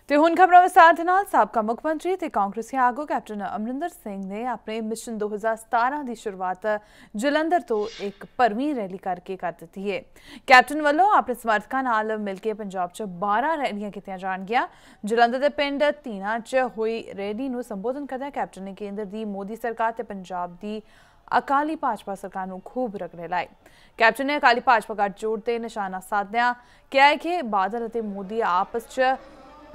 ਤੇ ਹੁਣ ਖਬਰਾਂ ਵਿਸਥਾਰ ਦੇ ਨਾਲ ਸਾਬਕਾ ਮੁੱਖ ਮੰਤਰੀ ਤੇ ਕਾਂਗਰਸੀ ਆਗੂ ਕੈਪਟਨ ਅਮਰਿੰਦਰ ਸਿੰਘ ਨੇ ਆਪਣੇ ਮਿਸ਼ਨ 2017 ਦੀ ਸ਼ੁਰੂਆਤ ਜਲੰਧਰ ਤੋਂ ਇੱਕ ਭਰਵੀਂ ਰੈਲੀ ਕਰਕੇ ਕਰ ਦਿੱਤੀ ਹੈ। ਕੈਪਟਨ ਵੱਲੋਂ ਆਪਣੇ ਸਮਰਥਕਾਂ ਨਾਲ ਮਿਲ ਕੇ ਪੰਜਾਬ 'ਚ 12 ਰੈਲੀਆਂ ਕੀਤੀਆਂ ਜਾਣਗੀਆਂ। ਜਲੰਧਰ ਦੇ ਪਿੰਡ ਧੀਨਾ 'ਚ ਹੋਈ ਰੈਲੀ ਨੂੰ ਸੰਬੋਧਨ ਕਰਦਿਆਂ ਕੈਪਟਨ ਨੇ ਕੇਂਦਰ ਦੀ ਮੋਦੀ ਸਰਕਾਰ ਤੇ ਪੰਜਾਬ ਦੀ अकाली भाजपा सरकार को खूब रगड़े लाए। कैप्टन ने अकाली भाजपा गठजोड़ ते निशाना साधदਿਆਂ कहा है कि बादल और मोदी आपस च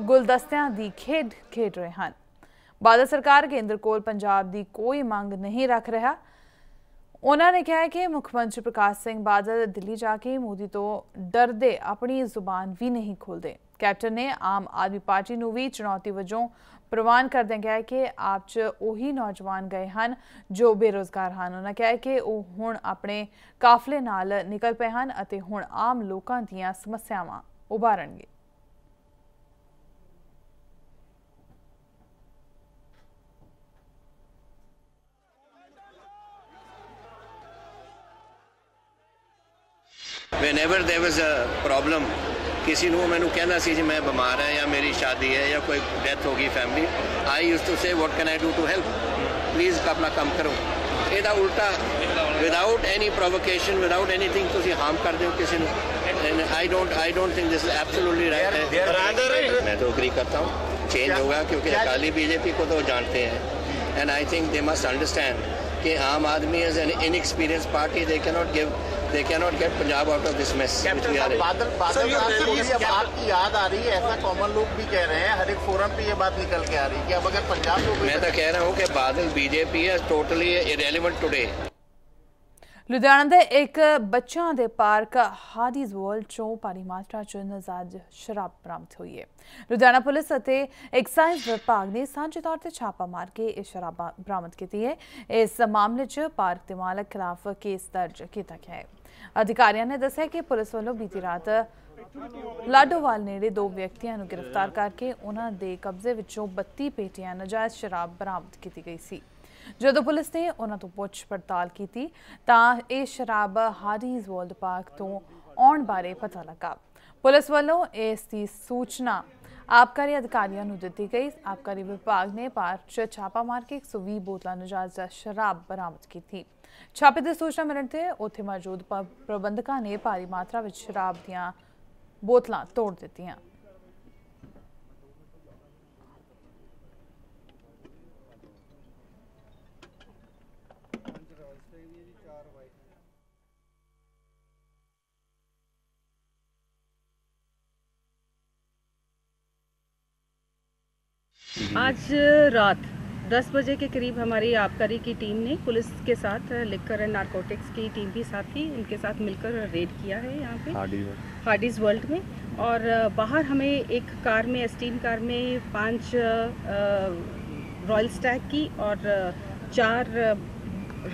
गुलदस्तियां दी खेड खेड रहे हैं। बादल सरकार केंद्र कोल पंजाब दी कोई मंग नहीं रख रहा। उन्होंने कहा है कि मुख्यमंत्री प्रकाश सिंह बादल दिल्ली जाके मोदी तो डरदे अपनी जुबान भी नहीं खोलते। कैप्टन ने आम आदमी पार्टी को भी चुनौती वजों प्रवान करदे कहा है कि आप च उही नौजवान गए हैं जो बेरोजगार हैं। उन्होंने कहा है कि वह हुण अपने काफले नाल निकल पे हैं अते हुण आम लोकां दीयां समस्यावां उभारनगे। Whenever there was a problem, किसी को मैंने कहना सी जी मैं बीमार है या मेरी शादी है या कोई डेथ होगी family, I use to say what can I do to help, please अपना काम करो। ਇਹਦਾ ਉਲਟਾ without any provocation without anything ਤੁਸੀਂ हार्म कर दो किसी को। I don't think this is absolutely right. मैं तो एग्री करता हूँ चेंज होगा क्योंकि अकाली बीजेपी को तो जानते हैं and I think they must understand कि Aam Aadmi is an inexperience party. They cannot get Punjab out of this mess which we are in. Badal अब आपकी याद आ रही है, ऐसा कॉमन लोग भी कह रहे हैं, हर एक फोरम पे ये बात निकल के आ रही है कि अब अगर पंजाब को मैं तो कह रहा हूँ कि बादल बीजेपी है टोटली इरेलीवेंट टुडे। लुधियाना के एक बच्चों के पार्क हाडीज वर्ल्ड चों भारी मात्रा च नाजायज शराब बरामद हुई है। लुधियाना पुलिस और एक्साइज विभाग ने सांझे तौर पर छापा मार के यह शराब बरामद की है। इस मामले च पार्क के मालक खिलाफ केस दर्ज किया गया है। अधिकारियों ने दस्सिया कि पुलिस वालों बीती रात लाडोवाल नेड़े 2 व्यक्तियों को गिरफ्तार करके उन्होंने कब्जे विचों 32 पेटियां नाजायज शराब बरामद की गई सी। जदों पुलिस ने उन्होंने तो पुछ पड़ताल की तां यह शराब हाडीज वर्ल्ड पार्क तो आउण बारे पता लगा। पुलिस वालों इसकी सूचना आबकारी अधिकारियों को दी गई। आबकारी विभाग ने पार्क च छापा मार के 120 बोतल नाजायज शराब बरामद की थी। छापे की सूचना मिलने ते उत्थे मौजूद प्रबंधकों ने भारी मात्रा में शराब दीयां बोतलां तोड़ दित्तियां। आज रात 10 बजे के करीब हमारी आबकारी की टीम ने पुलिस के साथ लिकर एंड नारकोटिक्स की टीम भी साथ थी, उनके साथ मिलकर रेड किया है यहाँ पे हाडीज वर्ल्ड में। और बाहर हमें एक कार में एस्टीन कार में 5 रॉयल स्टैग की और 4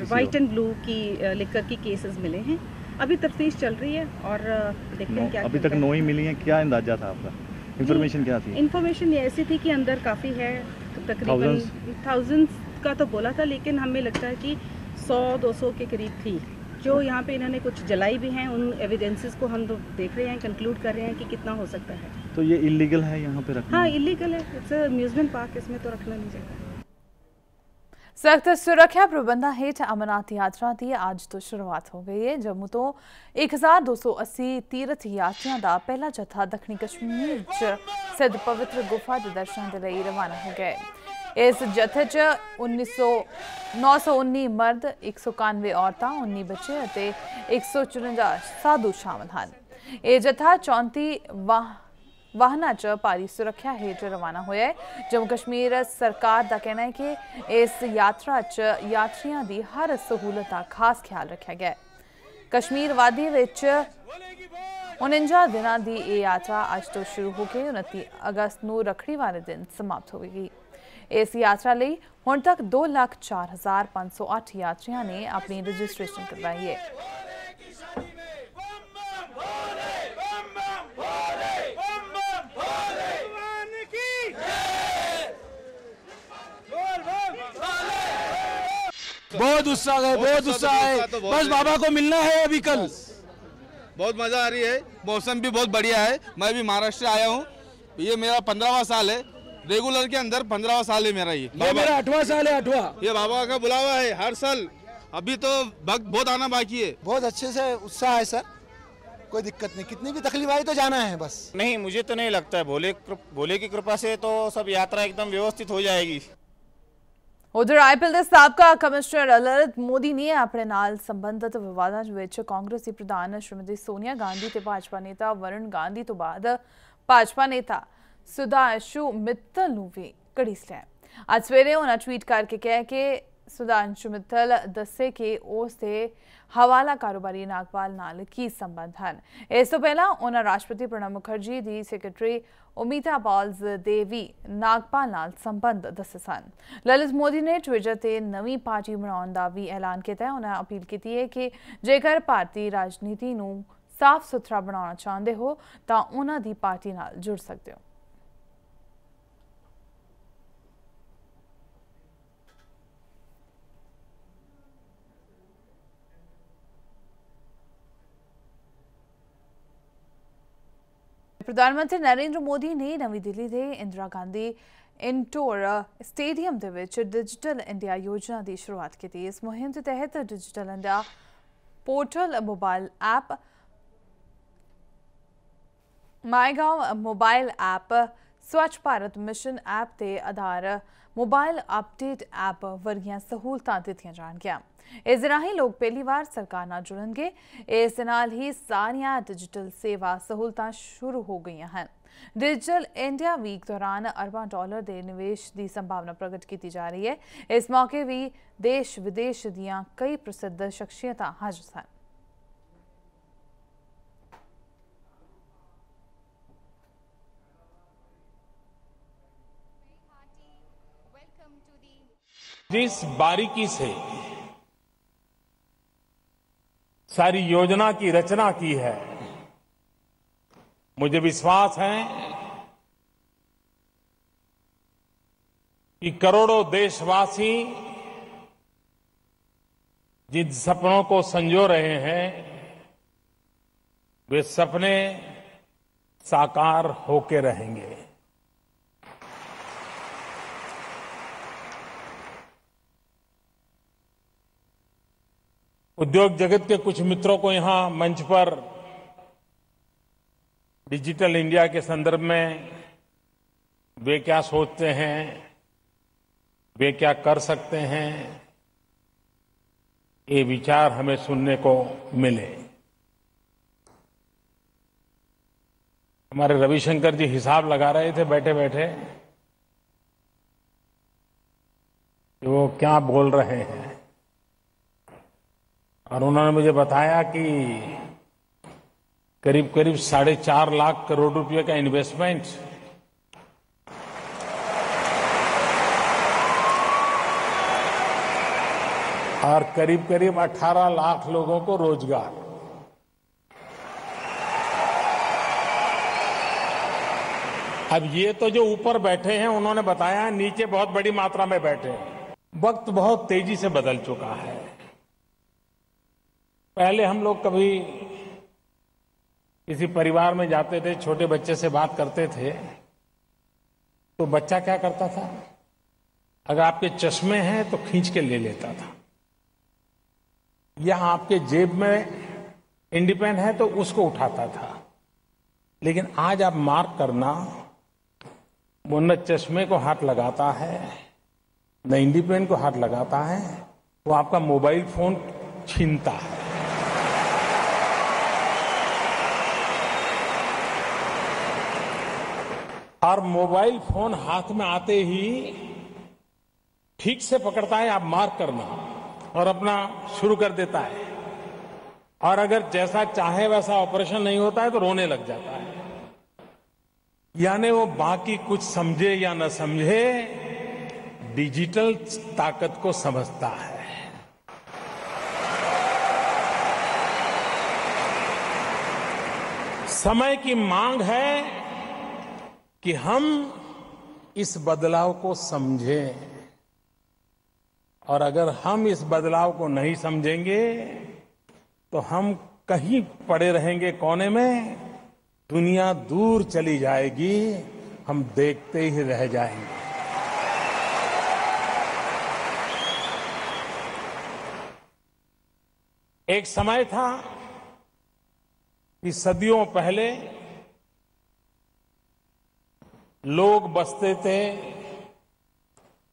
वाइट एंड ब्लू की लिकर की केसेस मिले हैं। अभी तफ्तीश चल रही है और देखते हैं क्या अभी तक 9 ही मिली हैं। क्या अंदाजा था आपका? इन्फॉर्मेशन क्या थी? इन्फॉर्मेशन ये ऐसी थी कि अंदर काफ़ी है, तकरीबन थाउजेंड्स का तो बोला था, लेकिन हमें लगता है कि 100-200 के करीब थी। जो यहाँ पे इन्होंने कुछ जलाई भी हैं, उन एविडेंसेस को हम तो देख रहे हैं, कंक्लूड कर रहे हैं कि कितना हो सकता है। तो ये इलीगल है यहाँ पे रखना? हाँ इलीगल है, इट्स अम्यूजमेंट पार्क, इसमें तो रखना नहीं चाहिए। सख्त सुरक्षा प्रबंधों हेठ अमरनाथ यात्रा की आज तो शुरुआत हो गई है। जम्मू तो 1280 तीर्थ यात्रियों का पहला जत्था दक्षिणी कश्मीर स्थित पवित्र गुफा के दर्शन के लिए रवाना हो गए। इस जत्थे च 919 मर्द, 191 औरतां, 19 बच्चे और 154 साधु शामिल हैं। यह जत्था 34 वाहना च भारी सुरक्षा हेठ रवाना होया है। जम्मू कश्मीर सरकार का कहना है कि इस यात्रा च यात्रियों की हर सहूलत का खास ख्याल रखा गया है। कश्मीर वादी विच 49 दिनों की यह यात्रा अज तो शुरू होकर 29 अगस्त को रखड़ी वाले दिन समाप्त होगी। इस यात्रा लिए हुण तक 2,04,508 यात्रियों ने अपनी रजिस्ट्रेशन करवाई है। बहुत उत्साह है, बहुत उत्साह है। बस बाबा को मिलना है अभी कल। बहुत मजा आ रही है, मौसम भी बहुत बढ़िया है। मैं भी महाराष्ट्र आया हूँ ये मेरा 15वां साल है, रेगुलर के अंदर 15वां साल है मेरा। ये मेरा 8वां साल है, 8वां। ये बाबा का बुलावा है हर साल। अभी तो भक्त बहुत आना बाकी है। बहुत अच्छे से उत्साह है सर, कोई दिक्कत नहीं, कितनी भी तकलीफ आई तो जाना है बस। नहीं, मुझे तो नहीं लगता है, भोले की कृपा से तो सब यात्रा एकदम व्यवस्थित हो जाएगी। ਉਧਰ ਆਈਪੀਐਲ ਦੇ ਸਾਬਕਾ ਕਮਿਸ਼ਨਰ ਲਲਿਤ ਮੋਦੀ ਨੇ ਆਪਣੇ ਨਾਲ ਸੰਬੰਧਿਤ ਵਿਵਾਦਾਂ ਵਿੱਚ ਕਾਂਗਰਸੀ ਪ੍ਰਧਾਨ ਸ਼੍ਰੀਮਤੀ ਸੋਨੀਆ ਗਾਂਧੀ ਤੇ ਭਾਜਪਾ ਨੇਤਾ ਵਰੁਣ ਗਾਂਧੀ ਤੋਂ ਬਾਅਦ ਭਾਜਪਾ ਨੇਤਾ ਸੁਧਾਂਸ਼ੂ ਮਿੱਤਲ ਨੂੰ ਵੀ ਘੜੀਸ ਲਿਆ। ਅੱਜ ਸਵੇਰੇ ਉਹਨਾਂ ਟਵੀਟ ਕਰਕੇ ਕਿਹਾ ਕਿ ਸੁਧਾਂਸ਼ੂ ਮਿੱਤਲ ਦੱਸੇ ਕਿ ਉਸ ਦੇ ਹਵਾਲਾ ਕਾਰੋਬਾਰੀ ਨਾਗਪਾਲ ਨਾਲ ਕੀ ਸੰਬੰਧ ਹਨ। ਇਸ ਤੋਂ ਪਹਿਲਾਂ ਉਹਨਾਂ ਰਾਸ਼ਟਰਪਤੀ ਪ੍ਰਣਬ ਮੁਖਰਜੀ ਦੀ ਸੈਕਟਰੀ ਉਮੀਤਾ ਪਾਲਸ ਦੇ ਵੀ ਨਾਗਪਾਲ ਨਾਲ ਸੰਬੰਧ ਦੱਸੇ ਸਨ। ਲਲਿਤ ਮੋਦੀ ਨੇ ਟਵਿੱਟਰ ਤੇ ਨਵੀਂ ਪਾਰਟੀ ਬਣਾਉਣ ਦਾ ਵੀ ਐਲਾਨ ਕੀਤਾ। ਉਹਨਾਂ ਅਪੀਲ ਕੀਤੀ ਹੈ ਕਿ ਜੇਕਰ ਭਾਰਤੀ ਰਾਜਨੀਤੀ ਨੂੰ ਸਾਫ਼ ਸੁਥਰਾ ਬਣਾਉਣਾ ਚਾਹੁੰਦੇ ਹੋ ਤਾਂ ਉਹਨਾਂ ਦੀ ਪਾਰਟੀ ਨਾਲ ਜੁੜ ਸਕਦੇ ਹੋ। प्रधानमंत्री नरेंद्र मोदी ने नवी दिल्ली के इंदिरा गांधी इंडोर स्टेडियम के विच डिजिटल इंडिया योजना की शुरुआत की। इस मुहिम के तहत digital India portal mobile app, MyGov mobile app, स्वच्छ भारत मिशन ऐप के आधार मोबाइल अपडेट ऐप वर्गियां सहूलतां दित्तियां जाणगियां। इस राही लोग पहली बार सरकार नाल जुड़नगे। इस नाल ही सारियां डिजिटल सेवा सहूलतां शुरू हो गई हैं। डिजिटल इंडिया वीक दौरान अरबां डॉलर के निवेश की संभावना प्रगट की जा रही है। इस मौके भी देश विदेश दीयां कई प्रसिद्ध शख्सियतां हाजिर सन। जिस बारीकी से सारी योजना की रचना की है, मुझे विश्वास है कि करोड़ों देशवासी जिन सपनों को संजो रहे हैं वे सपने साकार होके रहेंगे। उद्योग जगत के कुछ मित्रों को यहां मंच पर डिजिटल इंडिया के संदर्भ में वे क्या सोचते हैं, वे क्या कर सकते हैं, ये विचार हमें सुनने को मिले। हमारे रविशंकर जी हिसाब लगा रहे थे बैठे बैठे कि वो क्या बोल रहे हैं, और उन्होंने मुझे बताया कि करीब करीब 4.5 लाख करोड़ रुपए का इन्वेस्टमेंट और करीब करीब 18 लाख लोगों को रोजगार। अब ये तो जो ऊपर बैठे हैं उन्होंने बताया, नीचे बहुत बड़ी मात्रा में बैठे हैं। वक्त बहुत तेजी से बदल चुका है। पहले हम लोग कभी किसी परिवार में जाते थे, छोटे बच्चे से बात करते थे, तो बच्चा क्या करता था, अगर आपके चश्मे हैं तो खींच के ले लेता था, या आपके जेब में इंडिपेंड है तो उसको उठाता था। लेकिन आज आप मार्क करना, वो न चश्मे को हाथ लगाता है न इंडिपेंड को हाथ लगाता है, वो आपका मोबाइल फोन छीनता है। और मोबाइल फोन हाथ में आते ही ठीक से पकड़ता है, आप मार्क करना, और अपना शुरू कर देता है। और अगर जैसा चाहे वैसा ऑपरेशन नहीं होता है तो रोने लग जाता है। यानी वो बाकी कुछ समझे या न समझे, डिजिटल ताकत को समझता है। समय की मांग है कि हम इस बदलाव को समझें, और अगर हम इस बदलाव को नहीं समझेंगे तो हम कहीं पड़े रहेंगे कोने में, दुनिया दूर चली जाएगी हम देखते ही रह जाएंगे। एक समय था कि सदियों पहले लोग बसते थे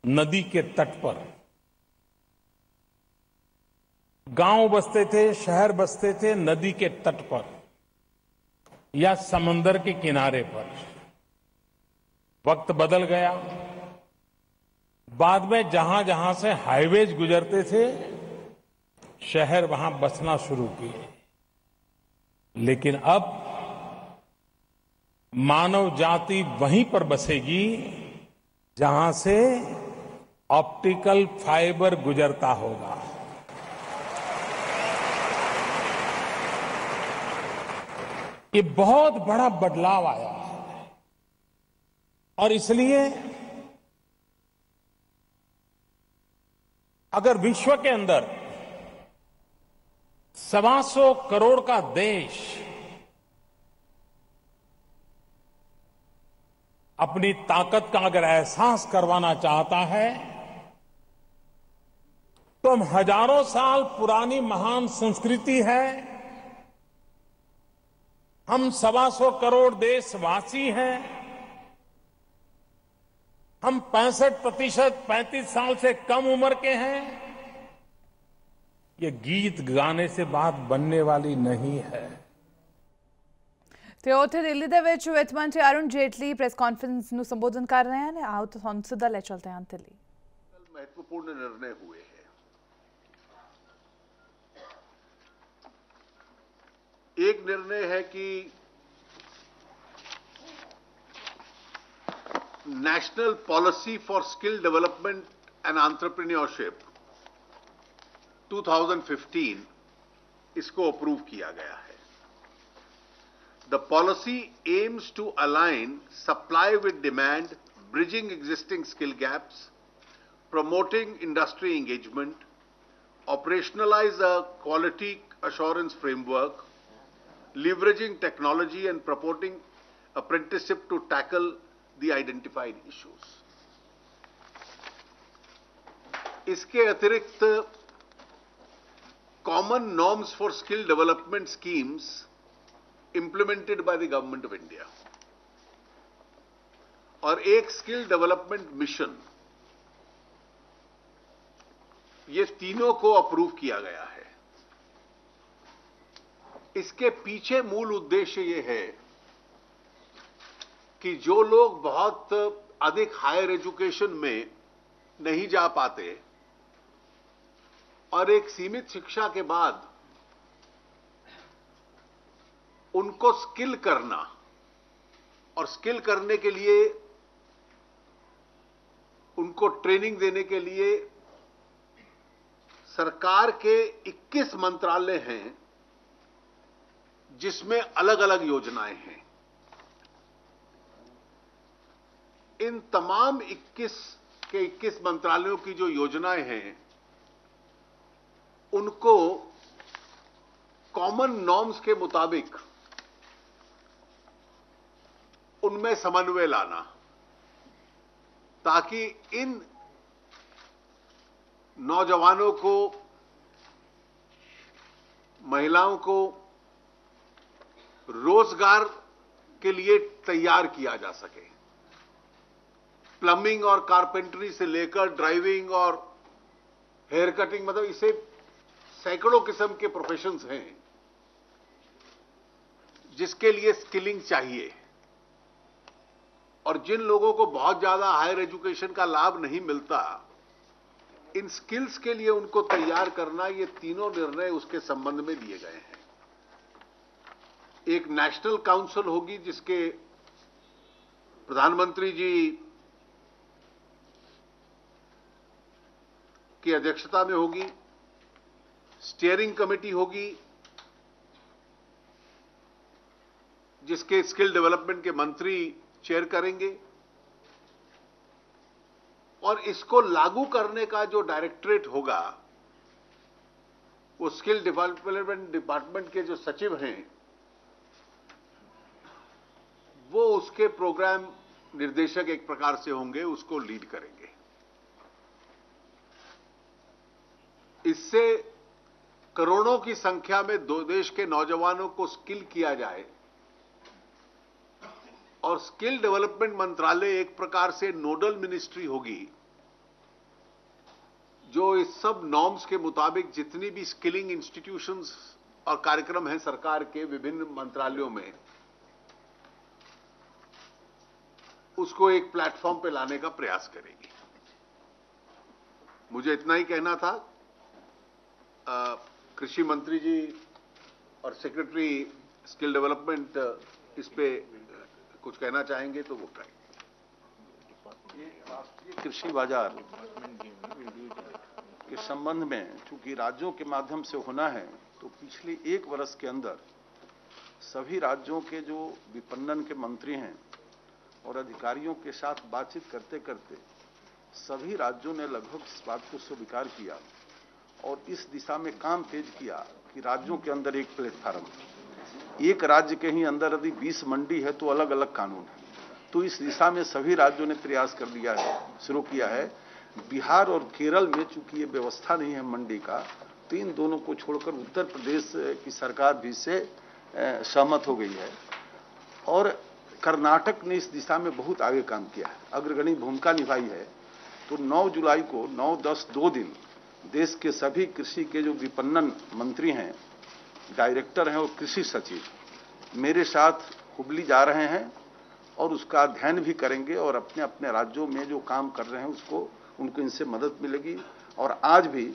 नदी के तट पर, गांव बसते थे, शहर बसते थे नदी के तट पर या समंदर के किनारे पर। वक्त बदल गया। बाद में जहां जहां से हाईवेज गुजरते थे, शहर वहां बसना शुरू किए। लेकिन अब मानव जाति वहीं पर बसेगी जहां से ऑप्टिकल फाइबर गुजरता होगा। ये बहुत बड़ा बदलाव आया है और इसलिए अगर विश्व के अंदर 125 करोड़ का देश अपनी ताकत का अगर एहसास करवाना चाहता है, तो हम हजारों साल पुरानी महान संस्कृति है, हम 125 करोड़ देशवासी हैं, हम 65% 35 साल से कम उम्र के हैं। ये गीत गाने से बात बनने वाली नहीं है। ਤੇ ਉੱਥੇ ਦਿੱਲੀ ਦੇ ਵਿੱਚ ਵਿੱਤ ਮੰਤਰੀ ਅਰੁਣ ਜੇਟਲੀ ਪ੍ਰੈਸ ਕਾਨਫਰੰਸ ਨੂੰ ਸੰਬੋਧਨ ਕਰ ਰਹੇ ਹਨ। ਆਓ ਤੁਹਾਨੂੰ ਸਿੱਧਾ ਲੈ ਚਲते हैं ਦਿੱਲੀ। महत्वपूर्ण निर्णय हुए हैं। एक निर्णय है कि national policy for skill development and entrepreneurship 2015 इसको अप्रूव किया गया है। The policy aims to align supply with demand, bridging existing skill gaps, promoting industry engagement, operationalize a quality assurance framework, leveraging technology and promoting apprenticeship to tackle the identified issues. इसके अतिरिक्त common norms for skill development schemes implemented by the Government of India और एक skill development mission, ये तीनों को approve किया गया है। इसके पीछे मूल उद्देश्य ये है कि जो लोग बहुत अधिक हायर एजुकेशन में नहीं जा पाते और एक सीमित शिक्षा के बाद उनको स्किल करना और स्किल करने के लिए उनको ट्रेनिंग देने के लिए सरकार के 21 मंत्रालय हैं जिसमें अलग अलग योजनाएं हैं। इन तमाम 21 मंत्रालयों की जो योजनाएं हैं उनको कॉमन नॉर्म्स के मुताबिक उनमें समन्वय लाना, ताकि इन नौजवानों को, महिलाओं को रोजगार के लिए तैयार किया जा सके। प्लम्बिंग और कारपेंटरी से लेकर ड्राइविंग और हेयर कटिंग, मतलब इसे सैकड़ों किस्म के प्रोफेशंस हैं जिसके लिए स्किलिंग चाहिए। और जिन लोगों को बहुत ज्यादा हायर एजुकेशन का लाभ नहीं मिलता, इन स्किल्स के लिए उनको तैयार करना, ये तीनों निर्णय उसके संबंध में लिए गए हैं। एक नेशनल काउंसिल होगी जिसके प्रधानमंत्री जी की अध्यक्षता में होगी। स्टीयरिंग कमेटी होगी जिसके स्किल डेवलपमेंट के मंत्री चेयर करेंगे और इसको लागू करने का जो डायरेक्टरेट होगा वो स्किल डेवलपमेंट डिपार्टमेंट के जो सचिव हैं वो उसके प्रोग्राम निर्देशक एक प्रकार से होंगे, उसको लीड करेंगे। इससे करोड़ों की संख्या में देश के नौजवानों को स्किल किया जाए और स्किल डेवलपमेंट मंत्रालय एक प्रकार से नोडल मिनिस्ट्री होगी जो इस सब नॉर्म्स के मुताबिक जितनी भी स्किलिंग इंस्टीट्यूशंस और कार्यक्रम हैं सरकार के विभिन्न मंत्रालयों में, उसको एक प्लेटफॉर्म पे लाने का प्रयास करेगी। मुझे इतना ही कहना था। कृषि मंत्री जी और सेक्रेटरी स्किल डेवलपमेंट इस पे कुछ कहना चाहेंगे तो वो कहें। ये राष्ट्रीय कृषि बाजार के संबंध में चूंकि राज्यों के माध्यम से होना है, तो पिछले 1 वर्ष के अंदर सभी राज्यों के जो विपणन के मंत्री हैं और अधिकारियों के साथ बातचीत करते करते सभी राज्यों ने लगभग इस बात को स्वीकार किया और इस दिशा में काम तेज किया कि राज्यों के अंदर एक प्लेटफार्म, एक राज्य के ही अंदर यदि 20 मंडी है तो अलग अलग कानून है। तो इस दिशा में सभी राज्यों ने प्रयास कर लिया है, शुरू किया है। बिहार और केरल में चूंकि ये व्यवस्था नहीं है मंडी का, तो इन दोनों को छोड़कर उत्तर प्रदेश की सरकार भी इससे सहमत हो गई है और कर्नाटक ने इस दिशा में बहुत आगे काम किया है, अग्रगणी भूमिका निभाई है। तो 9 जुलाई को 9-10 2 दिन देश के सभी कृषि के जो विपणन मंत्री हैं, डायरेक्टर हैं और कृषि सचिव मेरे साथ हुबली जा रहे हैं और उसका अध्ययन भी करेंगे और अपने अपने राज्यों में जो काम कर रहे हैं उसको उनको इनसे मदद मिलेगी। और आज भी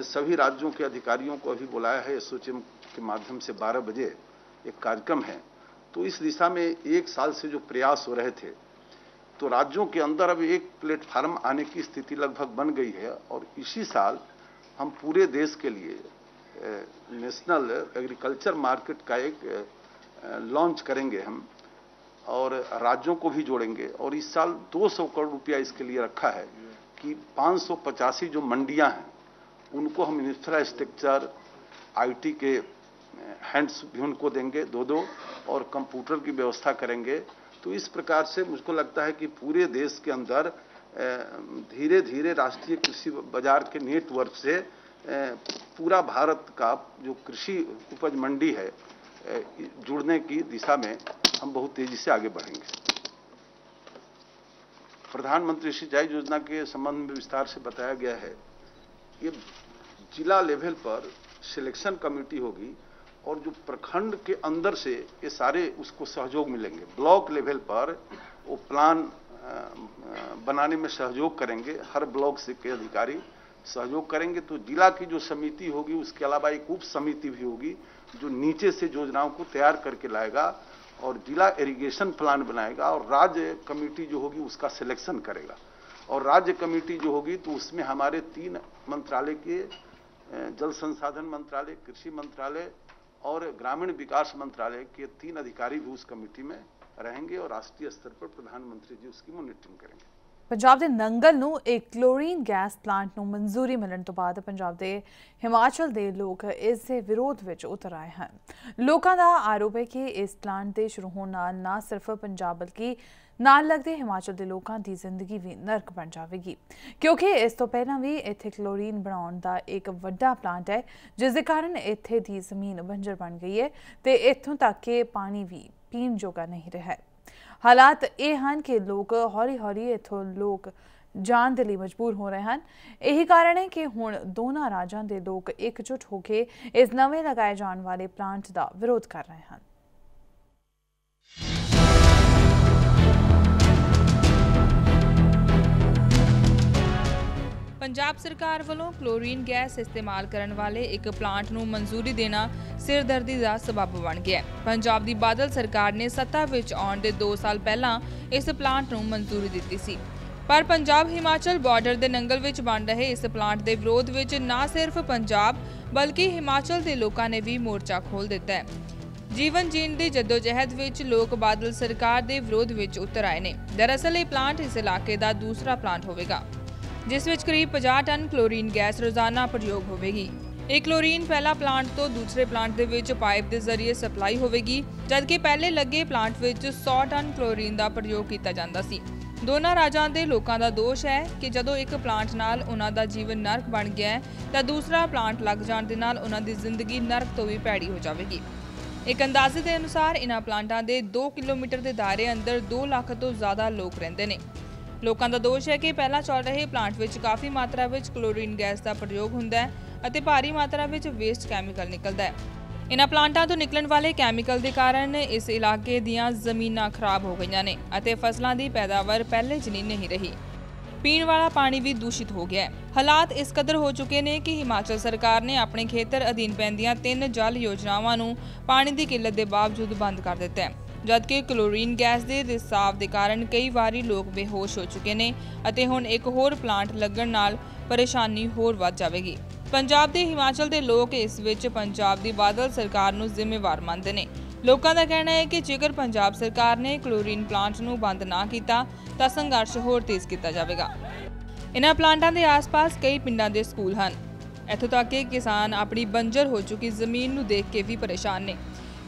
सभी राज्यों के अधिकारियों को अभी बुलाया है एसोचैम के माध्यम से 12 बजे एक कार्यक्रम है। तो इस दिशा में 1 साल से जो प्रयास हो रहे थे, तो राज्यों के अंदर अब एक प्लेटफार्म आने की स्थिति लगभग बन गई है और इसी साल हम पूरे देश के लिए नेशनल एग्रीकल्चर मार्केट का एक लॉन्च करेंगे हम और राज्यों को भी जोड़ेंगे। और इस साल 200 करोड़ रुपया इसके लिए रखा है कि 585 जो मंडियां हैं उनको हम इंफ्रास्ट्रक्चर, आईटी के हैंड्स भी उनको देंगे 2-2 और कंप्यूटर की व्यवस्था करेंगे। तो इस प्रकार से मुझको लगता है कि पूरे देश के अंदर धीरे धीरे राष्ट्रीय कृषि बाजार के नेटवर्क से पूरा भारत का जो कृषि उपज मंडी है जुड़ने की दिशा में हम बहुत तेजी से आगे बढ़ेंगे। प्रधानमंत्री सिंचाई योजना के संबंध में विस्तार से बताया गया है। ये जिला लेवल पर सिलेक्शन कमेटी होगी और जो प्रखंड के अंदर से ये सारे उसको सहयोग मिलेंगे। ब्लॉक लेवल पर वो प्लान बनाने में सहयोग करेंगे, हर ब्लॉक से के अधिकारी सहयोग करेंगे। तो जिला की जो समिति होगी उसके अलावा एक उप समिति भी होगी जो नीचे से योजनाओं को तैयार करके लाएगा और जिला इरिगेशन प्लान बनाएगा और राज्य कमेटी जो होगी उसका सिलेक्शन करेगा। और राज्य कमेटी जो होगी तो उसमें हमारे 3 मंत्रालय के जल संसाधन मंत्रालय, कृषि मंत्रालय और ग्रामीण विकास मंत्रालय के 3 अधिकारी भी उस कमेटी में रहेंगे और राष्ट्रीय स्तर पर प्रधानमंत्री जी उसकी मॉनिटरिंग करेंगे। पंजाब ਦੇ ਨੰਗਲ ਨੂੰ ਇੱਕ ਕਲੋਰੀਨ ਗੈਸ ਪਲਾਂਟ ਨੂੰ ਮਨਜ਼ੂਰੀ ਮਿਲਣ ਤੋਂ ਬਾਅਦ ਪੰਜਾਬ ਦੇ ਹਿਮਾਚਲ ਦੇ ਲੋਕ ਇਸ ਦੇ ਵਿਰੋਧ ਵਿੱਚ ਉਤਰ ਆਏ ਹਨ। ਲੋਕਾਂ ਦਾ ਆਰੋਪ ਹੈ ਕਿ ਇਸ ਪਲਾਂਟ ਦੇ ਸ਼ੁਰੂ ਹੋਣ ਨਾਲ ਨਾ ਸਿਰਫ ਪੰਜਾਬ ਬਲਕਿ ਨਾਲ ਲੱਗਦੇ ਹਿਮਾਚਲ ਦੇ ਲੋਕਾਂ ਦੀ ਜ਼ਿੰਦਗੀ ਵੀ ਨਰਕ ਬਣ ਜਾਵੇਗੀ ਕਿਉਂਕਿ ਇਸ ਤੋਂ ਪਹਿਲਾਂ ਵੀ ਇੱਥੇ ਕਲੋਰੀਨ ਬਣਾਉਣ ਦਾ ਇੱਕ ਵੱਡਾ ਪਲਾਂਟ ਹੈ ਜਿਸ ਦੇ ਕਾਰਨ ਇੱਥੇ ਦੀ ਜ਼ਮੀਨ ਬੰਜਰ ਬਣ ਗਈ ਹੈ ਤੇ ਇੱਥੋਂ ਤੱਕ ਕਿ ਪਾਣੀ ਵੀ ਪੀਣ ਜੋਗਾ ਨਹੀਂ ਰਿਹਾ ਹੈ। ਹਾਲਾਤ ਇਹ ਹਨ ਕਿ ਲੋਕ ਹੌਲੀ ਹੌਲੀ ਇੱਥੋਂ ਲੋਕ ਜਾਣ ਦੇ ਲਈ ਮਜਬੂਰ ਹੋ ਰਹੇ ਹਨ। ਇਹੀ ਕਾਰਨ ਹੈ ਕਿ ਹੁਣ ਦੋਨਾਂ ਰਾਜਾਂ ਦੇ ਲੋਕ ਇਕਜੁੱਟ ਹੋ ਕੇ ਇਸ ਨਵੇਂ ਲਗਾਏ ਜਾਣ ਵਾਲੇ ਪਲਾਂਟ ਦਾ ਵਿਰੋਧ ਕਰ ਰਹੇ ਹਨ। पंजाब सरकार वालों क्लोरीन गैस इस्तेमाल करने वाले एक प्लांट नूं मंजूरी देना सिरदर्दी का सबब बन गया। पंजाब दी बादल सरकार ने सत्ता विच आउण दे 2 साल पहला इस प्लांट नूं मंजूरी दित्ती सी, पर पंजाब हिमाचल बॉर्डर दे नंगल विच बन रहे इस प्लांट दे विरोध विच ना सिर्फ पंजाब बल्कि हिमाचल दे लोकां ने भी मोर्चा खोल दिता है। जीवन जीण दी जद्दोजहद विच लोक बादल सरकार दे विरोध विच उतर आए ने। दरअसल ये प्लांट इस इलाके का दूसरा प्लांट होवेगा जिस विच करीब 50 टन क्लोरीन गैस रोजाना प्रयोग होगी। ਇਹ ਕਲੋਰੀਨ ਪਹਿਲਾ ਪਲਾਂਟ ਤੋਂ ਦੂਸਰੇ ਪਲਾਂਟ ਦੇ ਵਿੱਚ ਪਾਈਪ ਦੇ ਜ਼ਰੀਏ ਸਪਲਾਈ ਹੋਵੇਗੀ, ਜਦਕਿ ਪਹਿਲੇ ਲੱਗੇ ਪਲਾਂਟ ਵਿੱਚ 100 ਟਨ ਕਲੋਰੀਨ ਦਾ ਪ੍ਰਯੋਗ ਕੀਤਾ ਜਾਂਦਾ ਸੀ। ਦੋਨਾਂ ਰਾਜਾਂ ਦੇ ਲੋਕਾਂ ਦਾ ਦੋਸ਼ ਹੈ ਕਿ ਜਦੋਂ ਇੱਕ ਪਲਾਂਟ ਨਾਲ ਉਹਨਾਂ ਦਾ ਜੀਵਨ ਨਰਕ ਬਣ ਗਿਆ ਹੈ ਤਾਂ ਦੂਸਰਾ ਪਲਾਂਟ ਲੱਗ ਜਾਣ ਦੇ ਨਾਲ ਉਹਨਾਂ ਦੀ ਜ਼ਿੰਦਗੀ ਨਰਕ ਤੋਂ ਵੀ ਭੈੜੀ ਹੋ ਜਾਵੇਗੀ। ਇੱਕ ਅੰਦਾਜ਼ੇ ਦੇ ਅਨੁਸਾਰ ਇਹਨਾਂ ਪਲਾਂਟਾਂ ਦੇ 2 ਕਿਲੋਮੀਟਰ ਦੇ ਦਾਇਰੇ ਅੰਦਰ 2 ਲੱਖ ਤੋਂ ਜ਼ਿਆਦਾ ਲੋਕ ਰਹਿੰਦੇ ਨੇ। ਲੋਕਾਂ ਦਾ ਦੋਸ਼ ਹੈ ਕਿ ਪਹਿਲਾਂ ਚੱਲ ਰਹੇ ਪਲਾਂਟ ਵਿੱਚ ਕਾਫੀ ਮਾਤਰਾ ਵਿੱਚ ਕਲੋਰੀਨ ਗੈਸ ਦਾ ਪ੍ਰਯੋਗ ਹੁੰਦਾ ਹੈ ਅਤੇ ਭਾਰੀ ਮਾਤਰਾ ਵਿੱਚ ਵੇਸਟ ਕੈਮੀਕਲ ਨਿਕਲਦਾ ਹੈ। ਇਹਨਾਂ ਪਲਾਂਟਾਂ ਤੋਂ ਨਿਕਲਣ ਵਾਲੇ ਕੈਮੀਕਲ ਦੇ ਕਾਰਨ ਇਸ ਇਲਾਕੇ ਦੀਆਂ ਜ਼ਮੀਨਾਂ ਖਰਾਬ ਹੋ ਗਈਆਂ ਨੇ ਅਤੇ ਫਸਲਾਂ ਦੀ ਪੈਦਾਵਾਰ ਪਹਿਲੇ ਜਿੰਨੀ ਨਹੀਂ ਰਹੀ। ਪੀਣ ਵਾਲਾ ਪਾਣੀ ਵੀ ਦੂਸ਼ਿਤ ਹੋ ਗਿਆ ਹੈ। ਹਾਲਾਤ ਇਸ ਕਦਰ ਹੋ ਚੁੱਕੇ ਨੇ ਕਿ ਹਿਮਾਚਲ ਸਰਕਾਰ ਨੇ ਆਪਣੇ ਖੇਤਰ ਅਧੀਨ ਪੈਂਦੀਆਂ 3 ਜਲ ਯੋਜਨਾਵਾਂ ਨੂੰ ਪਾਣੀ ਦੀ ਕਿੱਲਤ ਦੇ ਬਾਵਜੂਦ ਬੰਦ ਕਰ ਦਿੱਤਾ ਹੈ, ਜਦਕਿ ਕਲੋਰੀਨ ਗੈਸ ਦੇ ਰਿਸਾਵ ਦੇ ਕਾਰਨ ਕਈ ਵਾਰੀ ਲੋਕ ਬੇਹੋਸ਼ ਹੋ ਚੁੱਕੇ ਨੇ ਅਤੇ ਹੁਣ ਇੱਕ ਹੋਰ ਪਲਾਂਟ ਲੱਗਣ ਨਾਲ ਪਰੇਸ਼ਾਨੀ ਹੋਰ ਵੱਧ ਜਾਵੇਗੀ। ਪੰਜਾਬ ਤੇ ਹਿਮਾਚਲ ਦੇ ਲੋਕ ਇਸ ਵਿੱਚ ਪੰਜਾਬ ਦੀ ਬਾਦਲ ਸਰਕਾਰ ਨੂੰ ਜ਼ਿੰਮੇਵਾਰ ਮੰਨਦੇ ਨੇ। ਲੋਕਾਂ ਦਾ ਕਹਿਣਾ ਹੈ ਕਿ ਜੇਕਰ ਪੰਜਾਬ ਸਰਕਾਰ ਨੇ ਕਲੋਰੀਨ ਪਲਾਂਟ ਨੂੰ ਬੰਦ ਨਾ ਕੀਤਾ ਤਾਂ ਸੰਘਰਸ਼ ਹੋਰ ਤੇਜ਼ ਕੀਤਾ ਜਾਵੇਗਾ। ਇਹਨਾਂ ਪਲਾਂਟਾਂ ਦੇ ਆਸ-ਪਾਸ ਕਈ ਪਿੰਡਾਂ ਦੇ ਸਕੂਲ ਹਨ। ਇੱਥੋਂ ਤੱਕ ਕਿ ਕਿਸਾਨ ਆਪਣੀ ਬੰਜਰ ਹੋ ਚੁੱਕੀ ਜ਼ਮੀਨ ਨੂੰ ਦੇਖ ਕੇ ਵੀ ਪਰੇਸ਼ਾਨ ਨੇ।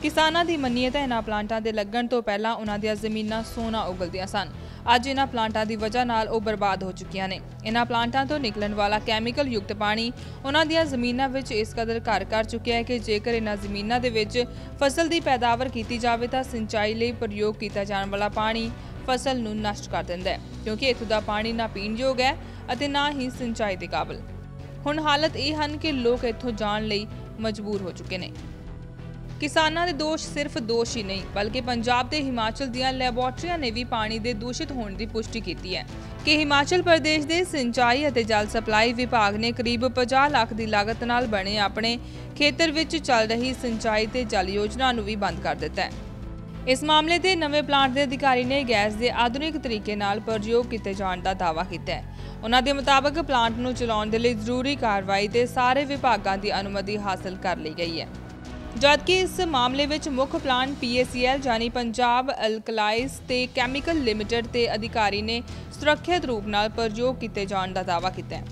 ਕਿਸਾਨਾਂ ਦੀ ਮੰਨੀਏ ਤਾਂ ਇਹਨਾਂ ਪਲਾਂਟਾਂ ਦੇ ਲੱਗਣ ਤੋਂ ਪਹਿਲਾਂ ਉਹਨਾਂ ਦੀਆਂ ਜ਼ਮੀਨਾਂ ਸੋਨਾ ਉਗਲਦੀਆਂ ਸਨ। ਅੱਜ ਇਹਨਾਂ ਪਲਾਂਟਾਂ ਦੀ ਵਜ੍ਹਾ ਨਾਲ ਉਹ ਬਰਬਾਦ ਹੋ ਚੁੱਕੀਆਂ ਨੇ। ਇਹਨਾਂ ਪਲਾਂਟਾਂ ਤੋਂ ਨਿਕਲਣ ਵਾਲਾ ਕੈਮੀਕਲ ਯੁਕਤ ਪਾਣੀ ਉਹਨਾਂ ਦੀਆਂ ਜ਼ਮੀਨਾਂ ਵਿੱਚ ਇਸ ਕਦਰ ਘਰ ਕਰ ਚੁੱਕਿਆ ਹੈ ਕਿ ਜੇਕਰ ਇਹਨਾਂ ਜ਼ਮੀਨਾਂ ਦੇ ਵਿੱਚ ਫਸਲ ਦੀ ਪੈਦਾਵਾਰ ਕੀਤੀ ਜਾਵੇ ਤਾਂ ਸਿੰਚਾਈ ਲਈ ਪ੍ਰਯੋਗ ਕੀਤਾ ਜਾਣ ਵਾਲਾ ਪਾਣੀ ਫਸਲ ਨੂੰ ਨਸ਼ਟ ਕਰ ਦਿੰਦਾ ਹੈ, ਕਿਉਂਕਿ ਇੱਥੋਂ ਦਾ ਪਾਣੀ ਨਾ ਪੀਣ ਯੋਗ ਹੈ ਅਤੇ ਨਾ ਹੀ ਸਿੰਚਾਈ ਦੇ ਕਾਬਲ। ਹੁਣ ਹਾਲਤ ਇਹ ਹਨ ਕਿ ਲੋਕ ਇੱਥੋਂ ਜਾਣ ਲਈ ਮਜਬੂਰ ਹੋ ਚੁੱਕੇ ਨੇ। ਕਿਸਾਨਾਂ ਦੇ ਦੋਸ਼ ਸਿਰਫ ਦੋਸ਼ ਹੀ ਨਹੀਂ ਬਲਕਿ ਪੰਜਾਬ ਤੇ ਹਿਮਾਚਲ ਦੀਆਂ ਲੈਬੋਰਟਰੀਆਂ ਨੇ ਵੀ ਪਾਣੀ ਦੇ ਦੂਸ਼ਿਤ ਹੋਣ ਦੀ ਪੁਸ਼ਟੀ ਕੀਤੀ ਹੈ ਕਿ ਹਿਮਾਚਲ ਪ੍ਰਦੇਸ਼ ਦੇ ਸਿੰਚਾਈ ਅਤੇ ਜਲ ਸਪਲਾਈ ਵਿਭਾਗ ਨੇ ਕਰੀਬ 50 ਲੱਖ ਦੀ ਲਾਗਤ ਨਾਲ ਬਣੇ ਆਪਣੇ ਖੇਤਰ ਵਿੱਚ ਚੱਲ ਰਹੀ ਸਿੰਚਾਈ ਤੇ ਜਲ ਯੋਜਨਾ ਨੂੰ ਵੀ ਬੰਦ ਕਰ ਦਿੱਤਾ ਹੈ। ਇਸ ਮਾਮਲੇ ਤੇ ਨਵੇਂ ਪਲਾਂਟ ਦੇ ਅਧਿਕਾਰੀ ਨੇ ਗੈਸ ਦੇ ਆਧੁਨਿਕ ਤਰੀਕੇ ਨਾਲ ਪ੍ਰਯੋਗ ਕੀਤੇ ਜਾਣ ਦਾ ਦਾਅਵਾ ਕੀਤਾ ਹੈ। ਉਹਨਾਂ ਦੇ ਮੁਤਾਬਕ ਪਲਾਂਟ ਨੂੰ ਚਲਾਉਣ ਦੇ ਲਈ ਜ਼ਰੂਰੀ ਕਾਰਵਾਈ ਤੇ ਸਾਰੇ ਵਿਭਾਗਾਂ ਦੀ ਅਨੁਮਤੀ ਹਾਸਲ ਕਰ ਲਈ ਗਈ ਹੈ, ਜਦਕਿ ਇਸ ਮਾਮਲੇ ਵਿੱਚ ਮੁੱਖ ਪਲਾਂਟ PACL ਯਾਨੀ ਪੰਜਾਬ ਐਲਕਲਾਈਜ਼ ਤੇ ਕੈਮੀਕਲ ਲਿਮਟਿਡ ਤੇ ਅਧਿਕਾਰੀ ਨੇ ਸੁਰੱਖਿਅਤ ਰੂਪ ਨਾਲ ਪ੍ਰਯੋਗ ਕੀਤੇ ਜਾਣ ਦਾ ਦਾਅਵਾ ਕੀਤਾ ਹੈ।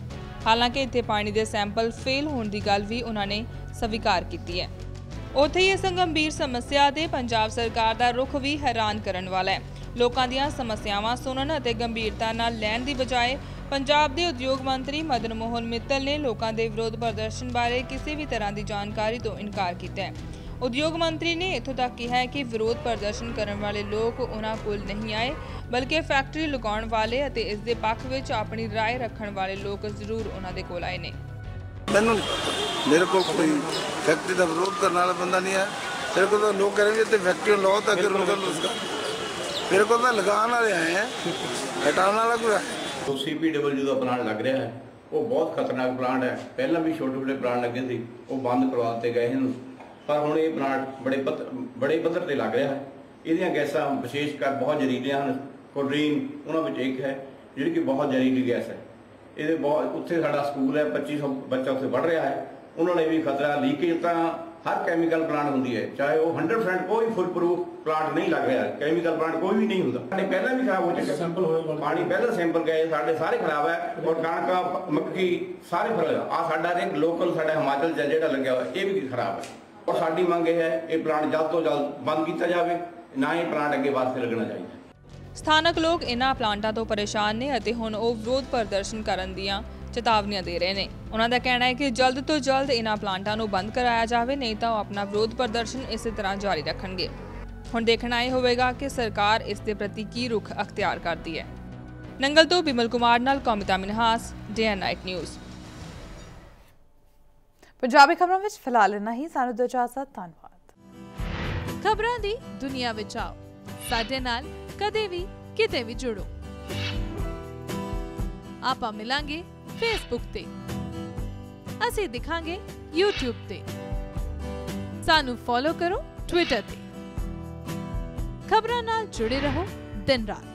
ਹਾਲਾਂਕਿ ਇੱਥੇ ਪਾਣੀ ਦੇ ਸੈਂਪਲ ਫੇਲ ਹੋਣ ਦੀ ਗੱਲ ਵੀ ਉਹਨਾਂ ਨੇ ਸਵੀਕਾਰ ਕੀਤੀ ਹੈ। ਉੱਥੇ ਹੀ ਇਸ ਗੰਭੀਰ ਸਮੱਸਿਆ ਤੇ ਪੰਜਾਬ ਸਰਕਾਰ ਦਾ ਰੁਖ ਵੀ ਹੈਰਾਨ ਕਰਨ ਵਾਲਾ ਹੈ। ਲੋਕਾਂ ਦੀਆਂ ਸਮੱਸਿਆਵਾਂ ਸੁਣਨ ਅਤੇ ਗੰਭੀਰਤਾ ਨਾਲ ਲੈਣ ਦੀ ਬਜਾਏ ਪੰਜਾਬ ਦੇ ਉਦਯੋਗ ਮੰਤਰੀ ਮਦਨ ਮੋਹਨ ਮਿੱਤਲ ਨੇ ਲੋਕਾਂ ਦੇ ਵਿਰੋਧ ਪ੍ਰਦਰਸ਼ਨ ਬਾਰੇ ਕਿਸੇ ਵੀ ਤਰ੍ਹਾਂ ਦੀ ਜਾਣਕਾਰੀ ਤੋਂ ਇਨਕਾਰ ਕੀਤਾ ਹੈ। ਉਦਯੋਗ ਮੰਤਰੀ ਨੇ ਇੱਥੋਂ ਤੱਕ ਕਿਹਾ ਹੈ ਕਿ ਵਿਰੋਧ ਪ੍ਰਦਰਸ਼ਨ ਕਰਨ ਵਾਲੇ ਲੋਕ ਉਹਨਾਂ ਕੋਲ ਨਹੀਂ ਆਏ ਬਲਕਿ ਫੈਕਟਰੀ ਲਗਾਉਣ ਵਾਲੇ ਅਤੇ ਇਸ ਦੇ ਪੱਖ ਵਿੱਚ ਆਪਣੀ ਰਾਏ ਰੱਖਣ ਵਾਲੇ ਲੋਕ ਜ਼ਰੂਰ ਉਹਨਾਂ ਦੇ ਕੋਲ ਆਏ ਨੇ। ਮੈਨੂੰ ਮੇਰੇ ਕੋਲ ਕੋਈ ਫੈਕਟਰੀ ਦਾ ਵਿਰੋਧ ਕਰਨ ਵਾਲਾ ਬੰਦਾ ਨਹੀਂ ਹੈ। ਮੇਰੇ ਕੋਲ ਤਾਂ ਲੋਕ ਕਹਿ ਰਹੇ ਤੇ ਫੈਕਟਰੀ ਲਾਓ ਤਾਂ ਕਿ ਰੋਕਣ ਲੁਸਕਾ ਮੇਰੇ ਕੋਲ ਤਾਂ ਲਗਾਉਣ ਵਾਲੇ ਆਏ ਹੈ, ਹਟਾਉਣ ਵਾਲਾ ਕੋਈ ਹੈ। CPW ਦਾ ਪਲਾਂਟ ਲੱਗ ਰਿਹਾ ਹੈ, ਉਹ ਬਹੁਤ ਖਤਰਨਾਕ ਪਲਾਂਟ ਹੈ। ਪਹਿਲਾਂ ਵੀ ਛੋਟੇ ਛੋਟੇ ਪਲਾਂਟ ਲੱਗੇ ਸੀ, ਉਹ ਬੰਦ ਕਰਵਾ ਦਿੱਤੇ ਗਏ ਹਨ, ਪਰ ਹੁਣ ਇਹ ਪਲਾਂਟ ਬੜੇ ਪੱਧਰ ਤੇ ਲੱਗ ਰਿਹਾ ਹੈ। ਇਹਦੀਆਂ ਗੈਸਾਂ ਵਿਸ਼ੇਸ਼ ਕਰ ਬਹੁਤ ਜ਼ਹਿਰੀਲੀਆਂ ਹਨ। ਕਲੋਰੀਨ ਉਹਨਾਂ ਵਿੱਚ ਇੱਕ ਹੈ ਜਿਹੜੀ ਕਿ ਬਹੁਤ ਜ਼ਹਿਰੀਲੀ ਗੈਸ ਹੈ। ਇਹਦੇ ਬਹੁਤ ਉੱਥੇ ਸਾਡਾ ਸਕੂਲ ਹੈ, 2500 ਬੱਚਾ ਉੱਥੇ ਪੜ੍ਹ ਰਿਹਾ ਹੈ। ਉਹਨਾਂ ਨੇ ਵੀ ਖਤਰਾ ਲੀਕੇਜ ਤਾਂ ਹਰ ਕੈਮੀਕਲ ਪਲਾਂਟ ਹੁੰਦੀ ਹੈ, ਚਾਹੇ ਉਹ 100% ਕੋਈ ਫੁੱਲ ਪ੍ਰੂਫ ਪਲਾਂਟ ਨਹੀਂ ਲੱਗ ਰਿਹਾ, ਕੈਮੀਕਲ ਪਲਾਂਟ ਕੋਈ ਵੀ ਨਹੀਂ ਹੁੰਦਾ। ਸਾਡੇ ਪਹਿਲਾਂ ਵੀ ਖਰਾਬ ਹੋ ਚੁੱਕੇ ਸੈਂਪਲ, ਪਾਣੀ ਪਹਿਲਾਂ ਸੈਂਪਲ ਗਏ ਸਾਡੇ ਸਾਰੇ ਖਰਾਬ ਹੈ ਔਰ ਕਣਕ ਮੱਕੀ ਸਾਰੇ ਫਰਕ ਆ। ਸਾਡਾ ਇੱਕ ਲੋਕਲ ਸਾਡਾ ਹਿਮਾਚਲ ਜਿਹੜਾ ਲੱਗਿਆ ਹੋਇਆ ਇਹ ਵੀ ਖਰਾਬ ਹੈ ਔਰ ਸਾਡੀ ਮੰਗ ਇਹ ਹੈ ਇਹ ਪਲਾਂਟ ਜਲਦ ਤੋਂ ਜਲਦ ਬੰਦ ਕੀਤਾ ਜਾਵੇ, ਨਾ ਇਹ ਪਲਾਂਟ ਅੱਗੇ ਵਾਸਤੇ ਲੱਗਣਾ ਚਾਹੀਦਾ। ਸਥਾਨਕ ਲੋਕ ਇਹਨਾਂ ਪਲਾਂਟਾਂ ਤੋਂ ਪਰੇਸ਼ਾਨ ਨੇ ਅਤੇ ਹੁਣ ਉਹ ਵਿਰੋਧ ਪ੍ਰਦਰਸ਼ਨ ਕਰਨ ਦੀਆਂ ਚੇਤਾਵਨੀਆਂ ਦੇ ਰਹੇ ਨੇ। ਉਹਨਾਂ ਦਾ ਕਹਿਣਾ ਹੈ ਕਿ ਜਲਦ ਤੋਂ ਜਲਦ ਇਹਨਾਂ ਪਲਾਂਟਾਂ ਨੂੰ ਬੰਦ ਕਰਾਇਆ ਜਾਵੇ, ਨਹੀਂ ਤਾਂ ਉਹ ਆਪਣਾ ਵਿਰੋਧ ਪ੍ਰਦਰਸ਼ਨ ਇਸੇ ਤਰ੍ਹਾਂ ਜਾਰੀ ਰੱਖਣਗੇ। ਹੁਣ ਦੇਖਣਾ ਇਹ ਹੋਵੇਗਾ ਕਿ ਸਰਕਾਰ ਇਸ ਦੇ ਪ੍ਰਤੀ ਕੀ ਰੁਖ ਅਖਤਿਆਰ ਕਰਦੀ ਹੈ। ਨੰਗਲ ਤੋਂ ਬਿਮਲ ਕੁਮਾਰ ਨਾਲ Kaumita Minhas, day and night news. Punjabi ਖਬਰਾਂ ਵਿੱਚ ਫਿਲਹਾਲ ਇੰਨਾ ਹੀ। ਸਾਨੂੰ ਦਿਓ ਇਜਾਜ਼ਤ। ਧੰਨਵਾਦ। ਖਬਰਾਂ ਦੀ ਦੁਨੀਆ ਵਿੱਚ ਆਓ, ਸਾਡੇ ਨਾਲ ਕਦੇ ਵੀ ਕਿਤੇ ਵੀ ਜੁੜੋ। ਆਪਾਂ ਮਿਲਾਂਗੇ ਫੇਸਬੁੱਕ ਤੇ, ਅਸੀਂ ਦਿਖਾਂਗੇ YouTube ਤੇ, ਸਾਨੂੰ ਫੋਲੋ ਕਰੋ ਟਵਿੱਟਰ ਤੇ। ਖਬਰਾਂ ਨਾਲ ਜੁੜੇ ਰਹੋ ਦਿਨ ਰਾਤ।